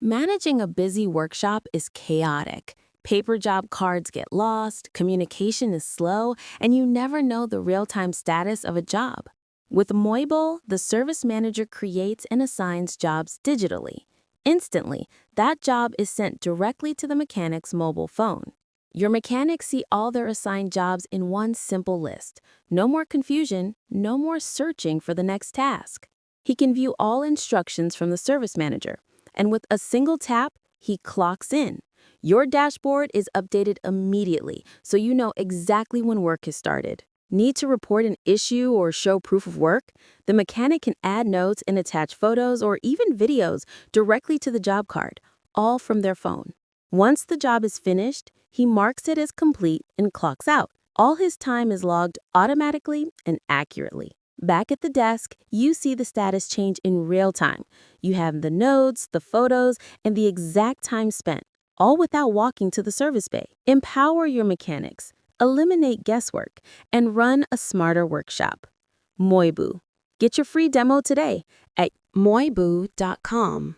Managing a busy workshop is chaotic. Paper job cards get lost, communication is slow, and you never know the real-time status of a job. With Moiboo, the service manager creates and assigns jobs digitally. Instantly, that job is sent directly to the mechanic's mobile phone. Your mechanics see all their assigned jobs in one simple list. No more confusion, no more searching for the next task. He can view all instructions from the service manager, and with a single tap, he clocks in. Your dashboard is updated immediately, so you know exactly when work has started. Need to report an issue or show proof of work? The mechanic can add notes and attach photos or even videos directly to the job card, all from their phone. Once the job is finished, he marks it as complete and clocks out. All his time is logged automatically and accurately. Back at the desk, you see the status change in real time. You have the notes, the photos, and the exact time spent, all without walking to the service bay. Empower your mechanics, eliminate guesswork, and run a smarter workshop. Moiboo. Get your free demo today at moiboo.com.